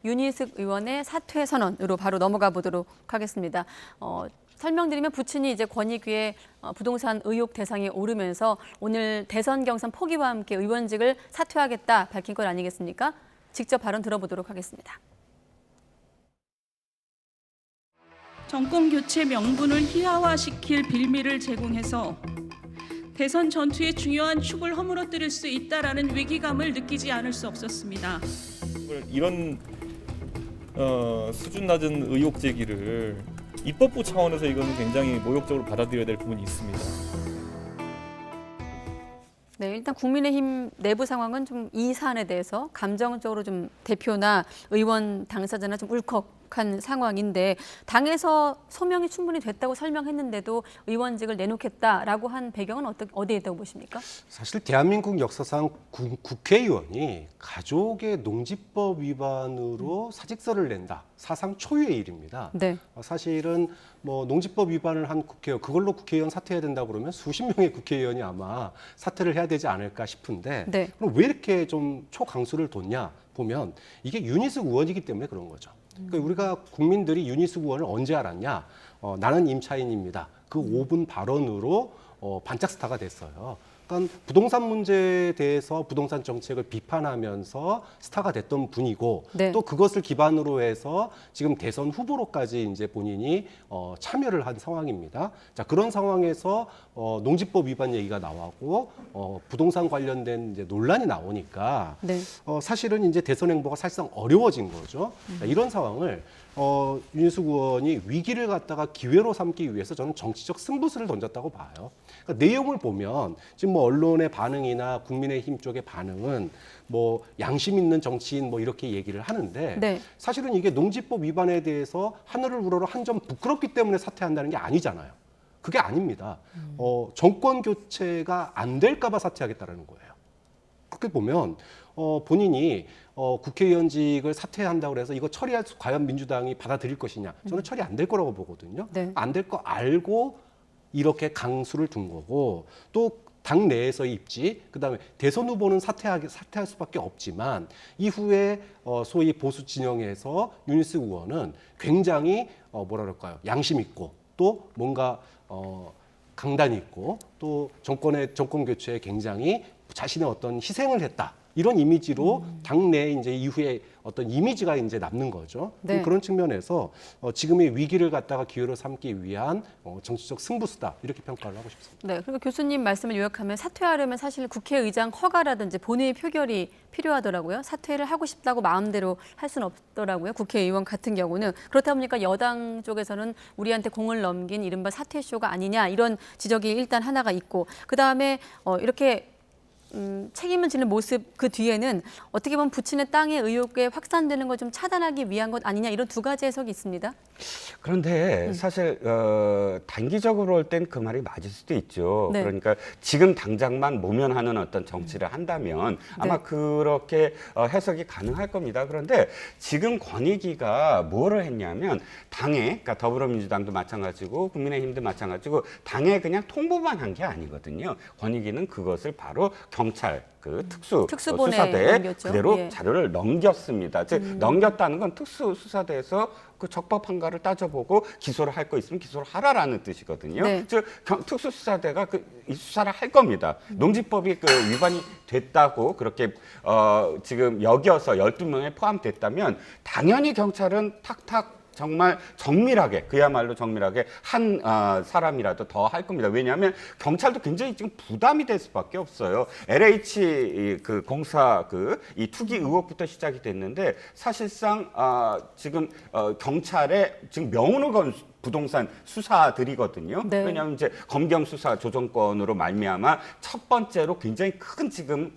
윤희숙 의원의 사퇴 선언으로 바로 넘어가 보도록 하겠습니다. 설명드리면 부친이 이제 권익위의 부동산 의혹 대상에 오르면서 오늘 대선 경선 포기와 함께 의원직을 사퇴하겠다 밝힌 것 아니겠습니까? 직접 발언 들어보도록 하겠습니다. 정권 교체 명분을 희화화시킬 빌미를 제공해서 대선 전투의 중요한 축을 허물어뜨릴 수 있다라는 위기감을 느끼지 않을 수 없었습니다. 이런 수준 낮은 의혹 제기를 입법부 차원에서 이거는 굉장히 모욕적으로 받아들여야 될 부분이 있습니다. 네, 일단 국민의힘 내부 상황은 좀 이 사안에 대해서 감정적으로 좀 대표나 의원 당사자나 좀 울컥한 상황인데 당에서 소명이 충분히 됐다고 설명했는데도 의원직을 내놓겠다라고 한 배경은 어디에 있다고 보십니까? 사실 대한민국 역사상 국회의원이 가족의 농지법 위반으로 사직서를 낸다. 사상 초유의 일입니다. 네. 사실은 뭐 농지법 위반을 한 국회의원, 그걸로 국회의원 사퇴해야 된다고 그러면 수십 명의 국회의원이 아마 사퇴를 해야 되지 않을까 싶은데 네. 그럼 왜 이렇게 좀 초강수를 뒀냐 보면 이게 윤희숙 의원이기 때문에 그런 거죠. 그러니까 우리가 국민들이 윤희숙 의원을 언제 알았냐? 나는 임차인입니다. 그 5분 발언으로 반짝 스타가 됐어요. 그러니까 부동산 문제에 대해서 부동산 정책을 비판하면서 스타가 됐던 분이고 네. 또 그것을 기반으로 해서 지금 대선 후보로까지 이제 본인이 참여를 한 상황입니다. 자, 그런 상황에서 농지법 위반 얘기가 나오고 부동산 관련된 이제 논란이 나오니까 네. 사실은 이제 대선 행보가 사실상 어려워진 거죠. 이런 상황을 윤희숙 의원이 위기를 갖다가 기회로 삼기 위해서 저는 정치적 승부수를 던졌다고 봐요. 그러니까 내용을 보면 지금 뭐 언론의 반응이나 국민의힘 쪽의 반응은 뭐 양심 있는 정치인 뭐 이렇게 얘기를 하는데 네. 사실은 이게 농지법 위반에 대해서 하늘을 우러러 한 점 부끄럽기 때문에 사퇴한다는 게 아니잖아요. 그게 아닙니다. 정권 교체가 안 될까 봐 사퇴하겠다라는 거예요. 그렇게 보면 본인이 국회의원직을 사퇴한다고 해서 이거 처리할 수 과연 민주당이 받아들일 것이냐? 저는 처리 안 될 거라고 보거든요. 네. 안 될 거 알고 이렇게 강수를 둔 거고 또 당 내에서의 입지, 그다음에 대선 후보는 사퇴할 수밖에 없지만 이후에 소위 보수 진영에서 윤희숙 의원은 굉장히 뭐라 그럴까요? 양심 있고 또 뭔가 강단 있고 또 정권 교체에 굉장히 자신의 어떤 희생을 했다. 이런 이미지로 당내 이제 이후에 어떤 이미지가 이제 남는 거죠. 네. 그런 측면에서 지금의 위기를 갖다가 기회로 삼기 위한 정치적 승부수다 이렇게 평가를 하고 싶습니다. 네, 그리고 교수님 말씀을 요약하면 사퇴하려면 사실 국회의장 허가라든지 본회의 표결이 필요하더라고요. 사퇴를 하고 싶다고 마음대로 할 수는 없더라고요. 국회의원 같은 경우는. 그렇다 보니까 여당 쪽에서는 우리한테 공을 넘긴 이른바 사퇴쇼가 아니냐 이런 지적이 일단 하나가 있고 그다음에 이렇게 책임을 지는 모습 그 뒤에는 어떻게 보면 부친의 땅의 의혹에 확산되는 걸 좀 차단하기 위한 것 아니냐 이런 두 가지 해석이 있습니다. 그런데 사실 단기적으로 올 땐 그 말이 맞을 수도 있죠. 네. 그러니까 지금 당장만 모면하는 어떤 정치를 한다면 아마 네. 그렇게 해석이 가능할 겁니다. 그런데 지금 권익위가 뭐를 했냐면 당에, 그러니까 더불어민주당도 마찬가지고 국민의힘도 마찬가지고 당에 그냥 통보만 한 게 아니거든요. 권익위는 그것을 바로 경찰 특수본에 수사대에 넘겼죠. 그대로 예. 자료를 넘겼습니다. 즉 넘겼다는 건 특수수사대에서 그 적법한가를 따져보고 기소를 할 거 있으면 기소를 하라라는 뜻이거든요. 네. 즉 특수수사대가 이 수사를 할 겁니다. 농지법이 위반이 됐다고 그렇게 지금 여겨서 12명에 포함됐다면 당연히 경찰은 탁탁 정말 정밀하게 그야말로 정밀하게 한 사람이라도 더 할 겁니다. 왜냐하면 경찰도 굉장히 지금 부담이 될 수밖에 없어요. LH 공사 이 투기 의혹부터 시작이 됐는데 사실상 지금 경찰에 지금 명운을 건 부동산 수사들이거든요. 네. 왜냐하면 이제 검경 수사 조정권으로 말미암아 첫 번째로 굉장히 큰 지금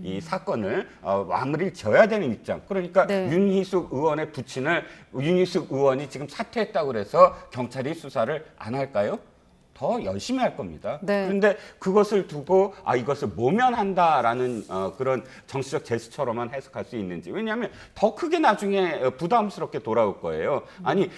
이 사건을 마무리를 지어야 되는 입장. 그러니까 네. 윤희숙 의원의 부친을 윤희숙 의원이 지금 사퇴했다고 그래서 경찰이 수사를 안 할까요? 더 열심히 할 겁니다. 네. 그런데 그것을 두고 이것을 모면한다라는 그런 정치적 제스처로만 해석할 수 있는지. 왜냐하면 더 크게 나중에 부담스럽게 돌아올 거예요. 아니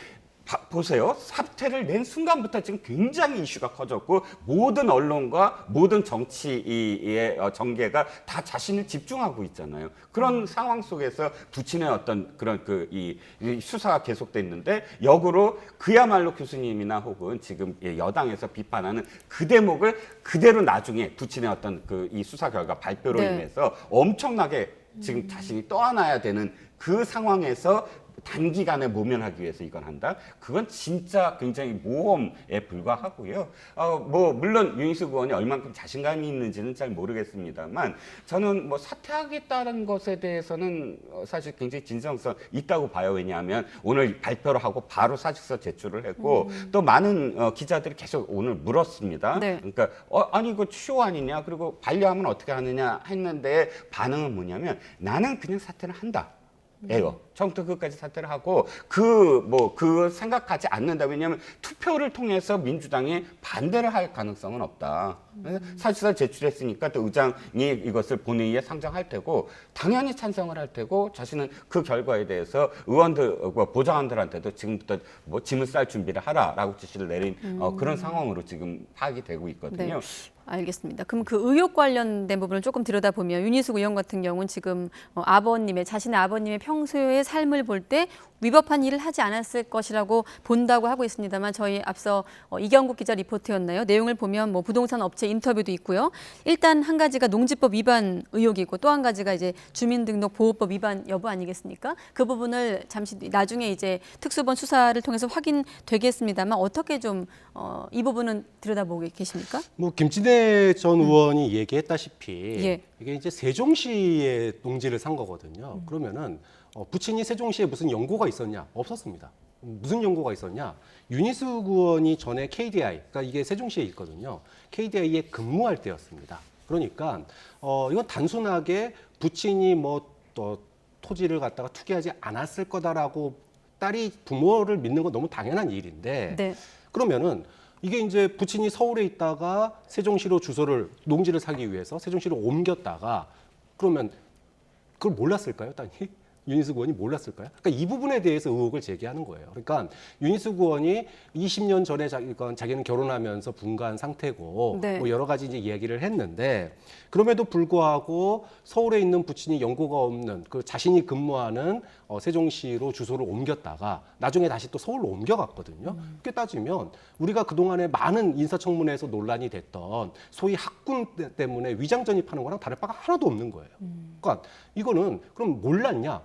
보세요. 사퇴를 낸 순간부터 지금 굉장히 이슈가 커졌고 모든 언론과 모든 정치의 전개가 다 자신을 집중하고 있잖아요. 그런 상황 속에서 부친의 어떤 그런 이 수사가 계속됐는데 역으로 그야말로 교수님이나 혹은 지금 여당에서 비판하는 그 대목을 그대로 나중에 부친의 어떤 이 수사 결과 발표로 네. 인해서 엄청나게 지금 자신이 떠안아야 되는 그 상황에서 단기간에 모면하기 위해서 이걸 한다? 그건 진짜 굉장히 모험에 불과하고요. 뭐 물론 윤희숙 의원이 얼만큼 자신감이 있는지는 잘 모르겠습니다만 저는 뭐 사퇴하겠다는 것에 대해서는 사실 굉장히 진정성 있다고 봐요. 왜냐하면 오늘 발표를 하고 바로 사직서 제출을 했고 또 많은 기자들이 계속 오늘 물었습니다. 네. 그러니까 아니 이거 쇼 아니냐? 그리고 반려하면 어떻게 하느냐 했는데 반응은 뭐냐면 나는 그냥 사퇴를 한다. 예요. 처음부터 끝까지 사퇴를 하고 그 생각하지 않는다. 왜냐하면 투표를 통해서 민주당이 반대를 할 가능성은 없다. 사실상 제출했으니까 또 의장이 이것을 본회의에 상정할 테고 당연히 찬성을 할 테고 자신은 그 결과에 대해서 의원들 보좌관들한테도 지금부터 뭐 짐을 쌀 준비를 하라라고 지시를 내린 그런 상황으로 지금 파악이 되고 있거든요. 네. 알겠습니다. 그럼 그 의혹 관련된 부분을 조금 들여다보면 윤희숙 의원 같은 경우는 지금 자신의 아버님의 평소의 삶을 볼 때 위법한 일을 하지 않았을 것이라고 본다고 하고 있습니다만 저희 앞서 이경국 기자 리포트였나요? 내용을 보면 뭐 부동산 업체 인터뷰도 있고요. 일단 한 가지가 농지법 위반 의혹이고 또 한 가지가 이제 주민등록보호법 위반 여부 아니겠습니까? 그 부분을 잠시 나중에 이제 특수본 수사를 통해서 확인되겠습니다만 어떻게 좀 이 부분은 들여다보고 계십니까? 뭐 김진애 전 의원이 얘기했다시피 예. 이게 이제 세종시에 농지를 산 거거든요. 그러면은 부친이 세종시에 무슨 연고가 있었냐? 없었습니다. 무슨 연고가 있었냐? 윤희숙 의원이 전에 KDI, 그러니까 이게 세종시에 있거든요. KDI에 근무할 때였습니다. 그러니까 이건 단순하게 부친이 뭐 토지를 갖다가 투기하지 않았을 거다라고 딸이 부모를 믿는 건 너무 당연한 일인데 네. 그러면은 이게 이제 부친이 서울에 있다가 세종시로 농지를 사기 위해서 세종시로 옮겼다가 그러면 그걸 몰랐을까요, 딸이? 윤희숙 의원이 몰랐을까요? 그러니까 이 부분에 대해서 의혹을 제기하는 거예요. 그러니까 윤희숙 의원이 20년 전에 자기는 결혼하면서 분가한 상태고 네. 뭐 여러 가지 이제 이야기를 했는데 그럼에도 불구하고 서울에 있는 부친이 연고가 없는 그 자신이 근무하는 세종시로 주소를 옮겼다가 나중에 다시 또 서울로 옮겨갔거든요. 그렇게 따지면 우리가 그동안에 많은 인사청문회에서 논란이 됐던 소위 학군 때문에 위장 전입하는 거랑 다를 바가 하나도 없는 거예요. 그러니까 이거는 그럼 몰랐냐?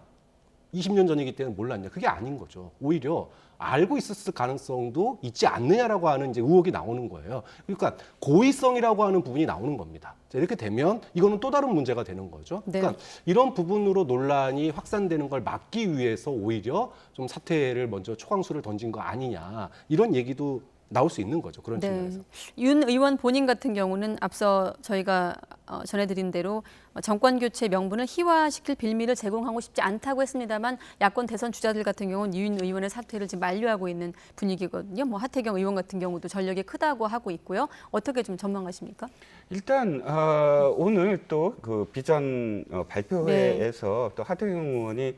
20년 전이기 때문에 몰랐냐? 그게 아닌 거죠. 오히려 알고 있었을 가능성도 있지 않느냐라고 하는 이제 의혹이 나오는 거예요. 그러니까 고의성이라고 하는 부분이 나오는 겁니다. 자, 이렇게 되면 이거는 또 다른 문제가 되는 거죠. 네. 그러니까 이런 부분으로 논란이 확산되는 걸 막기 위해서 오히려 좀 사퇴를 먼저 초강수를 던진 거 아니냐 이런 얘기도 나올 수 있는 거죠. 그런 측면에서. 윤 의원 본인 같은 경우는 앞서 저희가 전해드린 대로 정권 교체 명분을 희화시킬 빌미를 제공하고 싶지 않다고 했습니다만 야권 대선 주자들 같은 경우는 윤 의원의 사퇴를 지금 만류하고 있는 분위기거든요. 뭐 하태경 의원 같은 경우도 전력이 크다고 하고 있고요. 어떻게 좀 전망하십니까? 일단 오늘 또 그 비전 발표회에서 또 하태경 의원이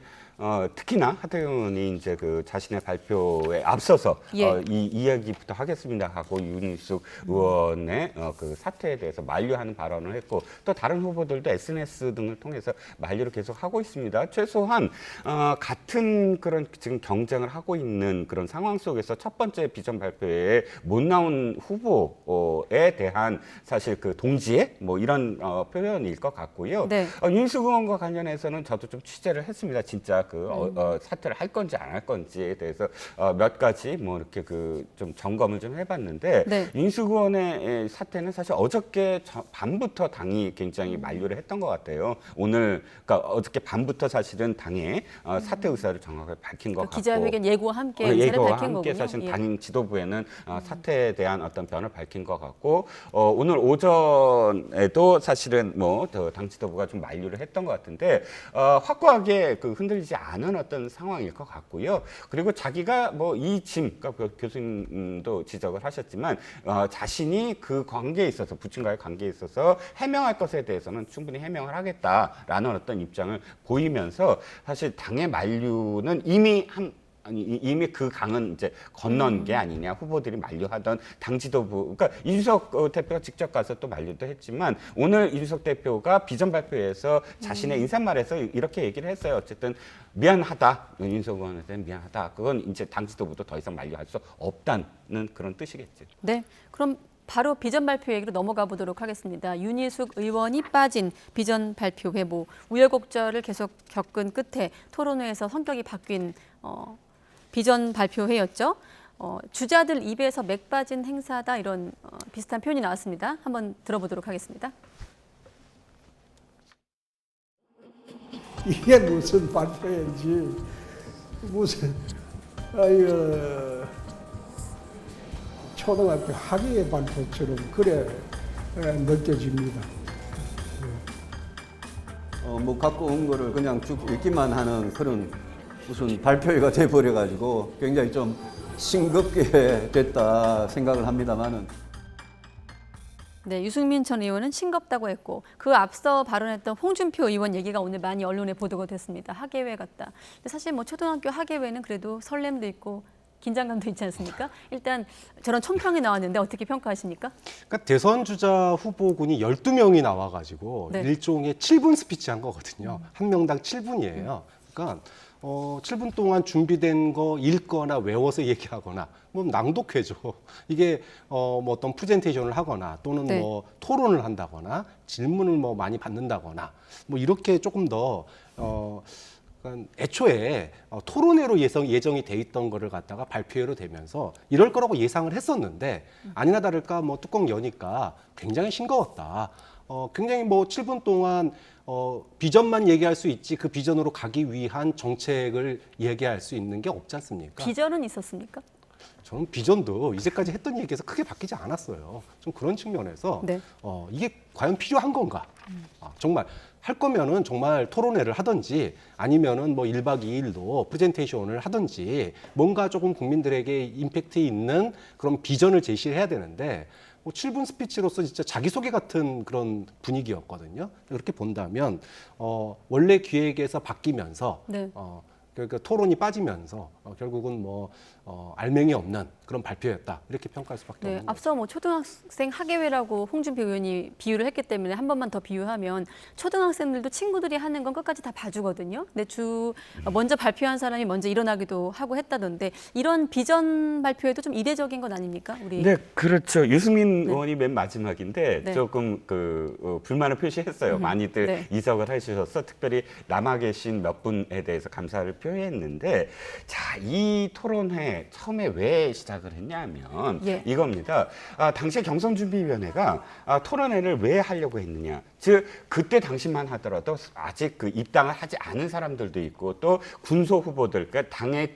특히나 하태경 의원이 이제 그 자신의 발표에 앞서서 예. 이 이야기부터 하겠습니다 하고 윤희숙 의원의 그 사퇴에 대해서 만류하는 발언을 했고 또 다른 후보들도 SNS 등을 통해서 만류를 계속 하고 있습니다. 최소한 같은 그런 지금 경쟁을 하고 있는 그런 상황 속에서 첫 번째 비전 발표회에 못 나온 후보에 대한 사실 그 동지애 뭐 이런 표현일 것 같고요. 네. 윤희숙 의원과 관련해서는 저도 좀 취재를 했습니다. 진짜 사퇴를 할 건지 안 할 건지에 대해서 몇 가지 뭐 이렇게 그 좀 점검을 좀 해봤는데 네. 윤희숙 의원의 사퇴는 사실 어저께 밤부터 당이 굉장히 만류를 했던 것 같아요. 그러니까 어저께 밤부터 사실은 당의 사퇴 의사를 정확하게 밝힌 것 같고 기자회견 예고와 함께 의사를 예고와 밝힌 함께 거군요. 사실 예. 당 지도부에는 사퇴에 대한 어떤 변을 밝힌 것 같고 오늘 오전에도 사실은 뭐 당 지도부가 좀 만류를 했던 것 같은데 확고하게 그 흔들리지 않은 어떤 상황일 것 같고요. 그리고 자기가 뭐 그러니까 교수님도 지적을 하셨지만 자신이 그 관계에 있어서 부친과의 관계에 있어서 해명할 것에 대해서는 충분히 해명을 하겠다라는 어떤 입장을 보이면서 사실 당의 만류는 이미 아니 이미 그 강은 이제 건넌 게 아니냐. 후보들이 만류하던 당 지도부, 그러니까 이준석 대표가 직접 가서 또 만류도 했지만 오늘 이준석 대표가 비전 발표에서 자신의 인사말에서 이렇게 얘기를 했어요. 어쨌든 미안하다, 윤석 의원한테 미안하다. 그건 이제 당 지도부도 더 이상 만류할 수 없다는 그런 뜻이겠죠. 네, 그럼 바로 비전 발표 얘기로 넘어가 보도록 하겠습니다. 윤희숙 의원이 빠진 비전 발표회, 우여곡절을 계속 겪은 끝에 토론회에서 성격이 바뀐 비전 발표회였죠. 주자들 입에서 맥 빠진 행사다, 이런 비슷한 표현이 나왔습니다. 한번 들어보도록 하겠습니다. 이게 무슨 발표인지, 무슨 초등학교 학예의 발표처럼 그래 느껴집니다. 갖고 온 거를 그냥 쭉 읽기만 하는 그런 무슨 발표회가 돼버려가지고 굉장히 좀 싱겁게 됐다 생각을 합니다만은. 네, 유승민 전 의원은 싱겁다고 했고, 그 앞서 발언했던 홍준표 의원 얘기가 오늘 많이 언론에 보도가 됐습니다. 학예회 같다. 근데 사실 초등학교 학예회는 그래도 설렘도 있고 긴장감도 있지 않습니까? 일단 저런 총평이 나왔는데 어떻게 평가하십니까? 그러니까 대선 주자 후보군이 12명이 나와가지고 네. 일종의 7분 스피치 한 거거든요. 한 명당 7분이에요. 그러니까 7분 동안 준비된 거 읽거나 외워서 얘기하거나 낭독해줘. 이게 어떤 프레젠테이션을 하거나 또는 네. 토론을 한다거나 질문을 많이 받는다거나 이렇게 조금 더 그러니까 애초에 토론회로 예정이 돼 있던 거를 갖다가 발표회로 되면서 이럴 거라고 예상을 했었는데 아니나 다를까 뚜껑 여니까 굉장히 싱거웠다. 굉장히 7분 동안 비전만 얘기할 수 있지 그 비전으로 가기 위한 정책을 얘기할 수 있는 게 없지 않습니까? 비전은 있었습니까? 저는 비전도 이제까지 했던 얘기에서 크게 바뀌지 않았어요. 좀 그런 측면에서 네. 이게 과연 필요한 건가? 정말 할 거면은 정말 토론회를 하든지 아니면은 1박 2일도 프레젠테이션을 하든지 뭔가 조금 국민들에게 임팩트 있는 그런 비전을 제시를 해야 되는데 7분 스피치로서 진짜 자기소개 같은 그런 분위기였거든요. 그렇게 본다면 원래 기획에서 바뀌면서 네. 그러니까 토론이 빠지면서 결국은 알맹이 없는 그런 발표였다, 이렇게 평가할 수밖에 네, 없는 거죠. 앞서 초등학생 학예회라고 홍준표 의원이 비유를 했기 때문에 한 번만 더 비유하면 초등학생들도 친구들이 하는 건 끝까지 다 봐주거든요. 근데 먼저 발표한 사람이 먼저 일어나기도 하고 했다던데, 이런 비전 발표에도 좀 이례적인 건 아닙니까? 우리. 네, 그렇죠. 유승민 네. 의원이 맨 마지막인데 네. 조금 불만을 표시했어요. 많이들 네. 이석을 해주셔서 특별히 남아 계신 몇 분에 대해서 감사를 표했는데, 자, 이 토론회 처음에 왜 시작을 했냐면 예. 이겁니다. 당시에 경선준비위원회가 토론회를 왜 하려고 했느냐. 즉 그때 당시만 하더라도 아직 그 입당을 하지 않은 사람들도 있고 또 군소 후보들, 그러니까 당에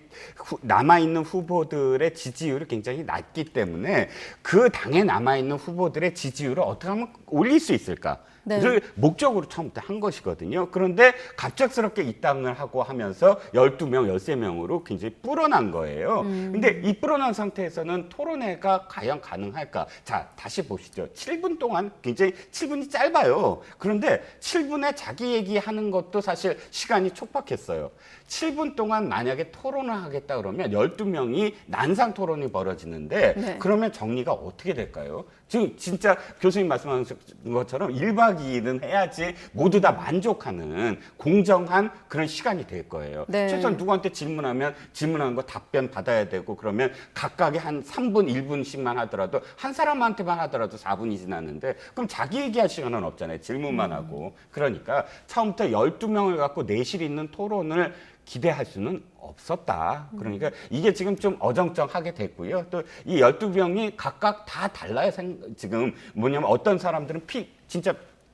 남아 있는 후보들의 지지율이 굉장히 낮기 때문에 그 당에 남아 있는 후보들의 지지율을 어떻게 하면 올릴 수 있을까? 네. 를 목적으로 처음부터 한 것이거든요. 그런데 갑작스럽게 입당을 하고 하면서 12명, 13명으로 굉장히 불어난 거예요. 근데 이 불어난 상태에서는 토론회가 과연 가능할까? 자, 다시 보시죠. 7분 동안 굉장히 7분이 짧아요. 그런데 7분에 자기 얘기하는 것도 사실 시간이 촉박했어요. 7분 동안 만약에 토론을 하겠다 그러면 12명이 난상 토론이 벌어지는데 네. 그러면 정리가 어떻게 될까요? 지금 진짜 교수님 말씀하신 것처럼 1박 2일은 해야지 모두 다 만족하는 공정한 그런 시간이 될 거예요. 네. 최소한 누구한테 질문한 거 답변 받아야 되고 그러면 각각이 한 3분, 1분씩만 하더라도 한 사람한테만 하더라도 4분이 지났는데 그럼 자기 얘기할 시간은 없잖아요. 질문만 하고. 그러니까 처음부터 12명을 갖고 내실 있는 토론을 기대할 수는 없었다. 그러니까 이게 지금 좀 어정쩡하게 됐고요. 또 이 12명이 각각 다 달라요. 지금 뭐냐면 어떤 사람들은 진짜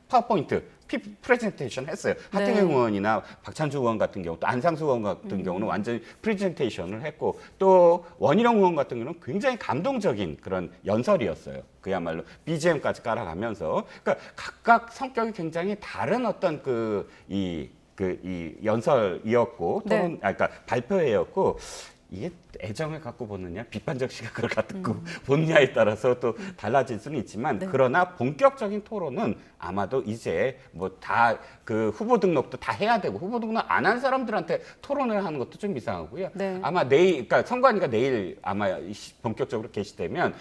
파워포인트, 프레젠테이션 했어요. 하태경 의원이나 박찬주 의원 같은 경우, 또 안상수 의원 같은 경우는 완전히 프레젠테이션을 했고, 또 원희룡 의원 같은 경우는 굉장히 감동적인 그런 연설이었어요. 그야말로 BGM까지 깔아가면서. 그러니까 각각 성격이 굉장히 다른 어떤 이 연설이었고, 네. 그러니까 발표회였고, 이게 애정을 갖고 보느냐 비판적 시각을 갖고 보느냐에 따라서 또 달라질 수는 있지만 네. 그러나 본격적인 토론은 아마도 이제 뭐 다 그 후보 등록도 다 해야 되고 후보 등록 안 한 사람들한테 토론을 하는 것도 좀 이상하고요. 네. 아마 내일 그러니까 선관위가 내일 아마 본격적으로 개시되면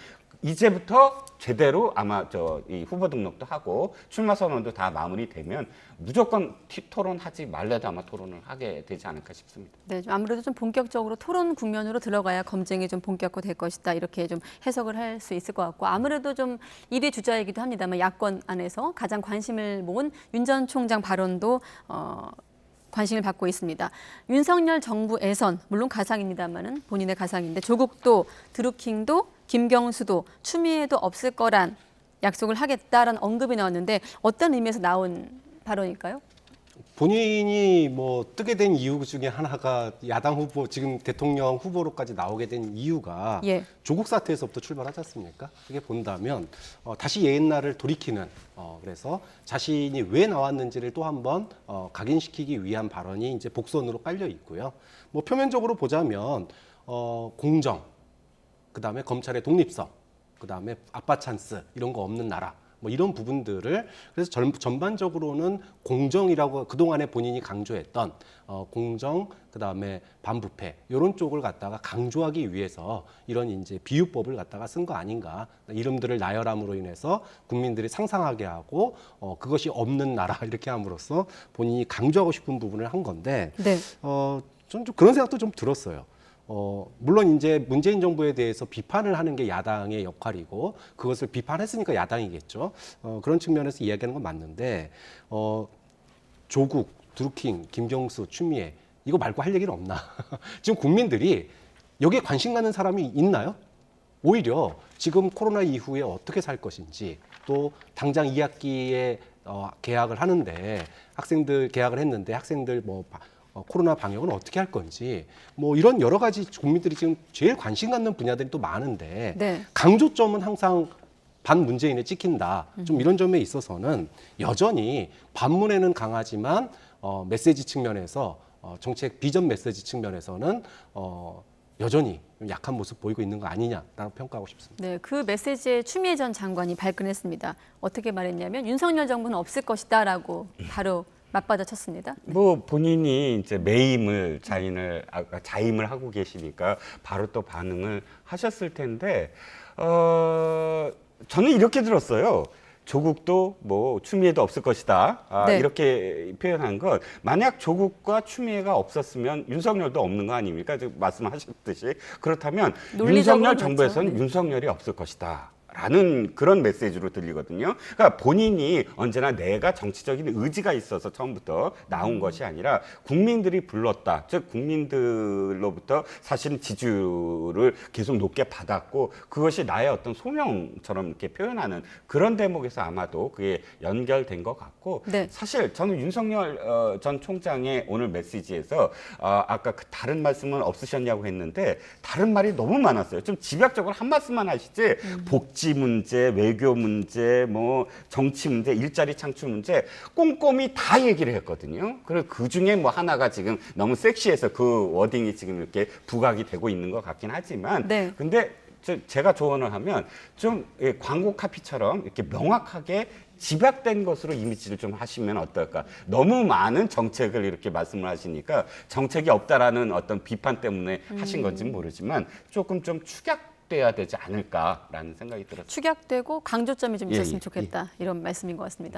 이제부터 제대로 아마 이 후보 등록도 하고 출마 선언도 다 마무리되면 무조건 토론하지 말래도 아마 토론을 하게 되지 않을까 싶습니다. 네, 좀 아무래도 좀 본격적으로 토론 국면으로 들어가야 검증이 좀 본격화될 것이다 이렇게 좀 해석을 할 수 있을 것 같고 아무래도 좀 1위 주자이기도 합니다만 야권 안에서 가장 관심을 모은 윤 전 총장 발언도 관심을 받고 있습니다. 윤석열 정부에선 물론 가상입니다만은 본인의 가상인데 조국도 드루킹도 김경수도 추미애도 없을 거란 약속을 하겠다라는 언급이 나왔는데 어떤 의미에서 나온 발언일까요? 본인이 뭐 뜨게 된 이유 중에 하나가 야당 후보 지금 대통령 후보로까지 나오게 된 이유가 예. 조국 사태에서부터 출발하지 않습니까? 그게 본다면 다시 옛날을 돌이키는 그래서 자신이 왜 나왔는지를 또 한번 각인시키기 위한 발언이 이제 복선으로 깔려 있고요. 뭐 표면적으로 보자면 공정, 그다음에 검찰의 독립성, 그다음에 아빠 찬스 이런 거 없는 나라. 뭐 이런 부분들을 그래서 전반적으로는 공정이라고 그동안에 본인이 강조했던 공정 그다음에 반부패 이런 쪽을 갖다가 강조하기 위해서 이런 이제 비유법을 갖다가 쓴 거 아닌가 이름들을 나열함으로 인해서 국민들이 상상하게 하고 그것이 없는 나라 이렇게 함으로써 본인이 강조하고 싶은 부분을 한 건데 네. 저는 좀 그런 생각도 좀 들었어요. 물론 이제 문재인 정부에 대해서 비판을 하는 게 야당의 역할이고 그것을 비판했으니까 야당이겠죠. 그런 측면에서 이야기하는 건 맞는데 조국, 드루킹, 김경수, 추미애 이거 말고 할 얘기는 없나? 지금 국민들이 여기에 관심 갖는 사람이 있나요? 오히려 지금 코로나 이후에 어떻게 살 것인지 또 당장 2학기에 개학을 하는데 학생들 개학을 했는데 학생들 뭐 코로나 방역은 어떻게 할 건지 뭐 이런 여러 가지 국민들이 지금 제일 관심 갖는 분야들이 또 많은데 네. 강조점은 항상 반문재인에 찍힌다. 좀 이런 점에 있어서는 여전히 반문에는 강하지만 메시지 측면에서 정책 비전 메시지 측면에서는 여전히 좀 약한 모습 보이고 있는 거 아니냐라고 평가하고 싶습니다. 네, 그 메시지에 추미애 전 장관이 발끈했습니다. 어떻게 말했냐면 윤석열 정부는 없을 것이다라고 바로 맞받아쳤습니다. 뭐 본인이 이제 매임을 자임을 하고 계시니까 바로 또 반응을 하셨을 텐데 저는 이렇게 들었어요. 조국도 뭐 추미애도 없을 것이다. 네. 이렇게 표현한 것. 만약 조국과 추미애가 없었으면 윤석열도 없는 거 아닙니까? 지금 말씀하셨듯이. 그렇다면 논리적으로 윤석열 그렇죠. 정부에서는 네. 윤석열이 없을 것이다. 라는 그런 메시지로 들리거든요. 그러니까 본인이 언제나 내가 정치적인 의지가 있어서 처음부터 나온 것이 아니라 국민들이 불렀다. 즉 국민들로부터 사실은 지지율을 계속 높게 받았고 그것이 나의 어떤 소명처럼 이렇게 표현하는 그런 대목에서 아마도 그게 연결된 것 같고 네. 사실 저는 윤석열 전 총장의 오늘 메시지에서 아까 그 다른 말씀은 없으셨냐고 했는데 다른 말이 너무 많았어요. 좀 집약적으로 한 말씀만 하시지 복지 문제, 외교 문제, 뭐 정치 문제, 일자리 창출 문제 꼼꼼히 다 얘기를 했거든요. 그리고 그 중에 뭐 하나가 지금 너무 섹시해서 그 워딩이 지금 이렇게 부각이 되고 있는 것 같긴 하지만 네. 근데 제가 조언을 하면 좀 광고 카피처럼 이렇게 명확하게 집약된 것으로 이미지를 좀 하시면 어떨까. 너무 많은 정책을 이렇게 말씀을 하시니까 정책이 없다라는 어떤 비판 때문에 하신 건지는 모르지만 조금 좀 축약돼야 되지 않을까라는 생각이 들었습니다. 축약되고 강조점이 좀 예, 있었으면 예, 좋겠다 이런 말씀인 것 같습니다.